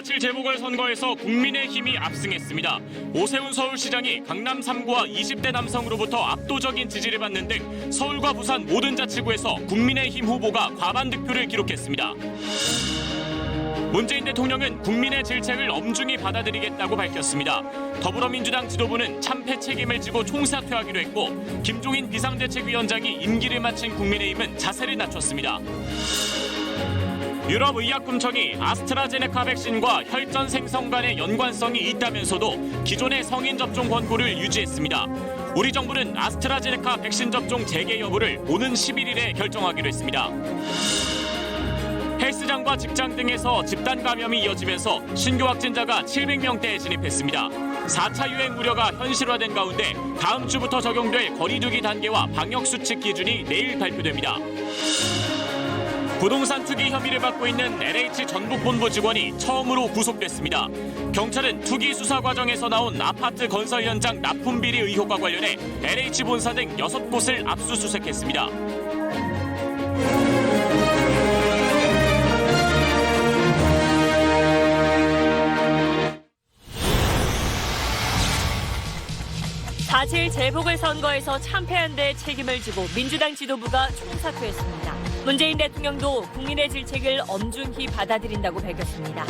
4.7 재보궐선거에서 국민의힘이 압승했습니다. 오세훈 서울시장이 강남 3구와 20대 남성으로부터 압도적인 지지를 받는 등 서울과 부산 모든 자치구에서 국민의힘 후보가 과반 득표를 기록했습니다. 문재인 대통령은 국민의 질책을 엄중히 받아들이겠다고 밝혔습니다. 더불어민주당 지도부는 참패 책임을 지고 총사퇴하기로 했고, 김종인 비상대책위원장이 임기를 마친 국민의힘은 자세를 낮췄습니다. 유럽의약품청이 아스트라제네카 백신과 혈전 생성 간의 연관성이 있다면서도 기존의 성인 접종 권고를 유지했습니다. 우리 정부는 아스트라제네카 백신 접종 재개 여부를 오는 11일에 결정하기로 했습니다. 헬스장과 직장 등에서 집단 감염이 이어지면서 신규 확진자가 700명대에 진입했습니다. 4차 유행 우려가 현실화된 가운데 다음 주부터 적용될 거리두기 단계와 방역수칙 기준이 내일 발표됩니다. 부동산 투기 혐의를 받고 있는 LH 전북본부 직원이 처음으로 구속됐습니다. 경찰은 투기 수사 과정에서 나온 아파트 건설 현장 납품 비리 의혹과 관련해 LH 본사 등 6곳을 압수수색했습니다. 사.7 재보궐선거에서 참패한 데 책임을 지고 민주당 지도부가 총사퇴했습니다. 문재인 대통령도 국민의 질책을 엄중히 받아들인다고 밝혔습니다.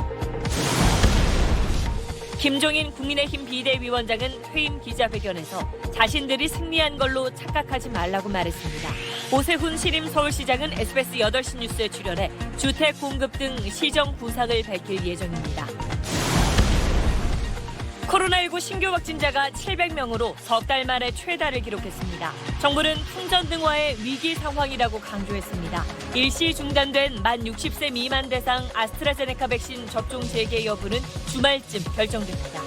김종인 국민의힘 비대위원장은 퇴임 기자회견에서 자신들이 승리한 걸로 착각하지 말라고 말했습니다. 오세훈 신임 서울시장은 SBS 8시 뉴스에 출연해 주택 공급 등 시정 구상을 밝힐 예정입니다. 코로나19 신규 확진자가 700명으로 석 달 만에 최다를 기록했습니다. 정부는 풍전등화의 위기 상황이라고 강조했습니다. 일시 중단된 만 60세 미만 대상 아스트라제네카 백신 접종 재개 여부는 주말쯤 결정됩니다.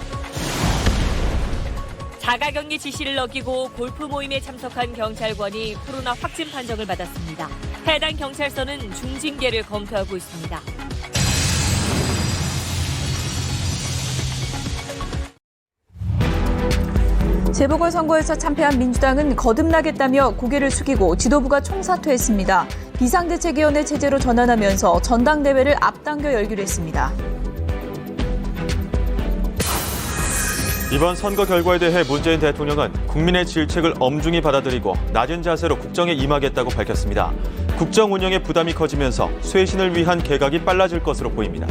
자가격리 지시를 어기고 골프 모임에 참석한 경찰관이 코로나 확진 판정을 받았습니다. 해당 경찰서는 중징계를 검토하고 있습니다. 재보궐선거에서 참패한 민주당은 거듭나겠다며 고개를 숙이고 지도부가 총사퇴했습니다. 비상대책위원회 체제로 전환하면서 전당대회를 앞당겨 열기로 했습니다. 이번 선거 결과에 대해 문재인 대통령은 국민의 질책을 엄중히 받아들이고 낮은 자세로 국정에 임하겠다고 밝혔습니다. 국정 운영에 부담이 커지면서 쇄신을 위한 개각이 빨라질 것으로 보입니다.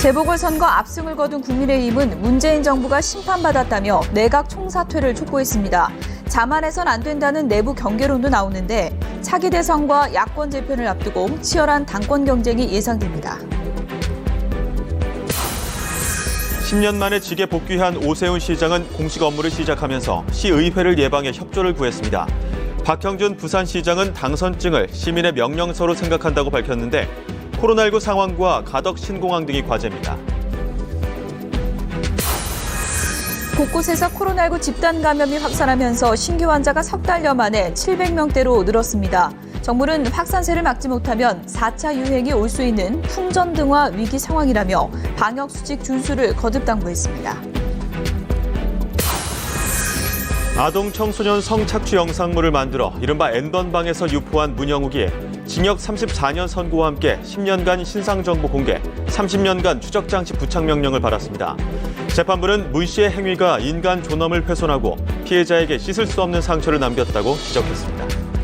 재보궐선거 압승을 거둔 국민의힘은 문재인 정부가 심판받았다며 내각 총사퇴를 촉구했습니다. 자만해선 안 된다는 내부 경계론도 나오는데 차기 대선과 야권 재편을 앞두고 치열한 당권 경쟁이 예상됩니다. 10년 만에 직에 복귀한 오세훈 시장은 공식 업무를 시작하면서 시의회를 예방해 협조를 구했습니다. 박형준 부산시장은 당선증을 시민의 명령서로 생각한다고 밝혔는데 코로나19 상황과 가덕 신공항 등이 과제입니다. 곳곳에서 코로나19 집단 감염이 확산하면서 신규 환자가 석 달여 만에 700명대로 늘었습니다. 정부는 확산세를 막지 못하면 4차 유행이 올 수 있는 풍전등화 위기 상황이라며 방역수칙 준수를 거듭 당부했습니다. 아동 청소년 성착취 영상물을 만들어 이른바 N번방에서 유포한 문영욱이 징역 34년 선고와 함께 10년간 신상정보 공개, 30년간 추적장치 부착 명령을 받았습니다. 재판부는 문 씨의 행위가 인간 존엄을 훼손하고 피해자에게 씻을 수 없는 상처를 남겼다고 지적했습니다.